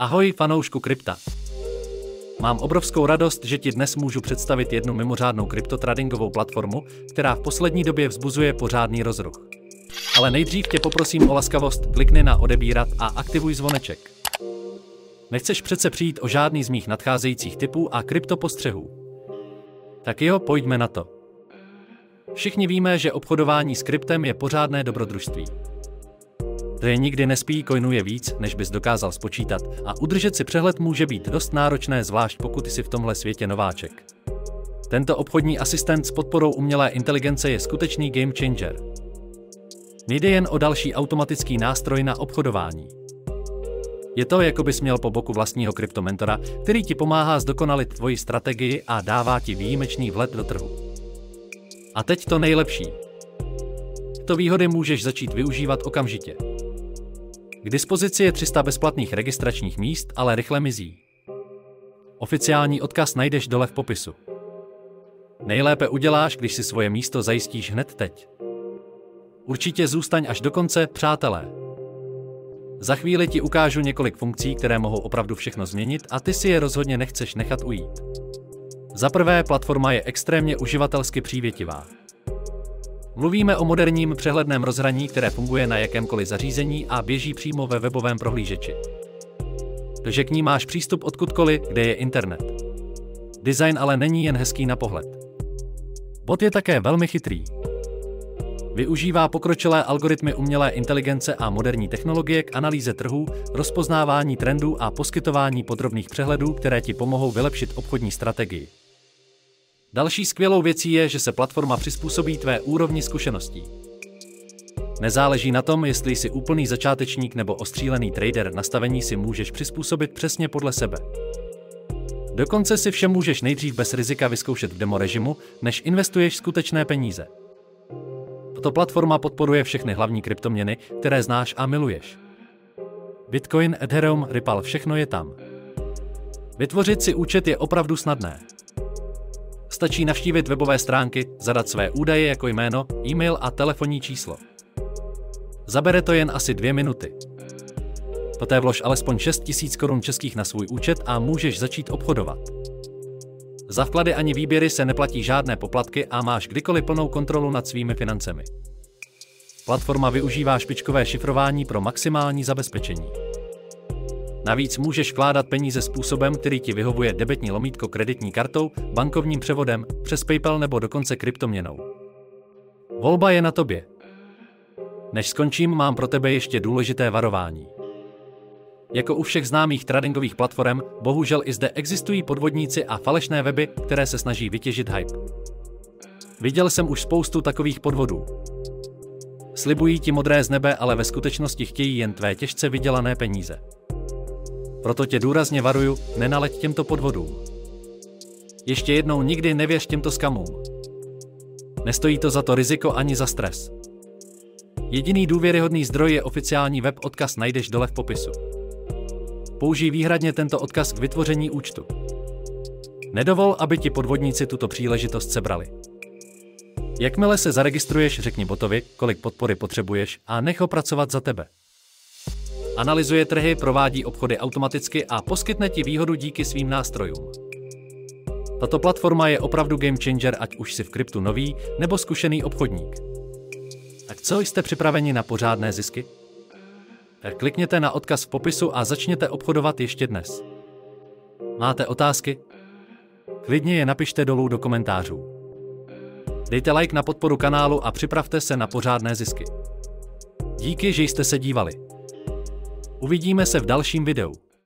Ahoj fanoušku krypta. Mám obrovskou radost, že ti dnes můžu představit jednu mimořádnou kryptotradingovou platformu, která v poslední době vzbuzuje pořádný rozruch. Ale nejdřív tě poprosím o laskavost, klikni na odebírat a aktivuj zvoneček. Nechceš přece přijít o žádný z mých nadcházejících tipů a kryptopostřehů. Tak jo, pojďme na to. Všichni víme, že obchodování s kryptem je pořádné dobrodružství. Že nikdy nespí, coinuje víc, než bys dokázal spočítat, a udržet si přehled může být dost náročné, zvlášť pokud jsi v tomhle světě nováček. Tento obchodní asistent s podporou umělé inteligence je skutečný game changer. Nejde jen o další automatický nástroj na obchodování. Je to, jako bys měl po boku vlastního kryptomentora, který ti pomáhá zdokonalit tvoji strategii a dává ti výjimečný vhled do trhu. A teď to nejlepší. Tyto výhody můžeš začít využívat okamžitě. K dispozici je 300 bezplatných registračních míst, ale rychle mizí. Oficiální odkaz najdeš dole v popisu. Nejlépe uděláš, když si svoje místo zajistíš hned teď. Určitě zůstaň až do konce, přátelé. Za chvíli ti ukážu několik funkcí, které mohou opravdu všechno změnit, a ty si je rozhodně nechceš nechat ujít. Za prvé, platforma je extrémně uživatelsky přívětivá. Mluvíme o moderním přehledném rozhraní, které funguje na jakémkoliv zařízení a běží přímo ve webovém prohlížeči. Takže k ní máš přístup odkudkoliv, kde je internet. Design ale není jen hezký na pohled. Bot je také velmi chytrý. Využívá pokročilé algoritmy umělé inteligence a moderní technologie k analýze trhů, rozpoznávání trendů a poskytování podrobných přehledů, které ti pomohou vylepšit obchodní strategii. Další skvělou věcí je, že se platforma přizpůsobí tvé úrovni zkušeností. Nezáleží na tom, jestli jsi úplný začátečník nebo ostřílený trader, nastavení si můžeš přizpůsobit přesně podle sebe. Dokonce si vše můžeš nejdřív bez rizika vyzkoušet v demo režimu, než investuješ skutečné peníze. Tato platforma podporuje všechny hlavní kryptoměny, které znáš a miluješ. Bitcoin, Ethereum, Ripple, všechno je tam. Vytvořit si účet je opravdu snadné. Stačí navštívit webové stránky, zadat své údaje jako jméno, e-mail a telefonní číslo. Zabere to jen asi 2 minuty. Poté vlož alespoň 6 000 korun českých na svůj účet a můžeš začít obchodovat. Za vklady ani výběry se neplatí žádné poplatky a máš kdykoliv plnou kontrolu nad svými financemi. Platforma využívá špičkové šifrování pro maximální zabezpečení. Navíc můžeš vkládat peníze způsobem, který ti vyhovuje, debetní lomítko kreditní kartou, bankovním převodem, přes PayPal nebo dokonce kryptoměnou. Volba je na tobě. Než skončím, mám pro tebe ještě důležité varování. Jako u všech známých tradingových platform, bohužel i zde existují podvodníci a falešné weby, které se snaží vytěžit hype. Viděl jsem už spoustu takových podvodů. Slibují ti modré z nebe, ale ve skutečnosti chtějí jen tvé těžce vydělané peníze. Proto tě důrazně varuju, nenaleď těmto podvodům. Ještě jednou, nikdy nevěř těmto skamům. Nestojí to za to riziko ani za stres. Jediný důvěryhodný zdroj je oficiální web, odkaz najdeš dole v popisu. Použij výhradně tento odkaz k vytvoření účtu. Nedovol, aby ti podvodníci tuto příležitost sebrali. Jakmile se zaregistruješ, řekni botovi, kolik podpory potřebuješ, a nech ho pracovat za tebe. Analyzuje trhy, provádí obchody automaticky a poskytne ti výhodu díky svým nástrojům. Tato platforma je opravdu game changer, ať už jsi v kryptu nový nebo zkušený obchodník. Tak co, jste připraveni na pořádné zisky? Tak klikněte na odkaz v popisu a začněte obchodovat ještě dnes. Máte otázky? Klidně je napište dolů do komentářů. Dejte like na podporu kanálu a připravte se na pořádné zisky. Díky, že jste se dívali. Uvidíme se v dalším videu.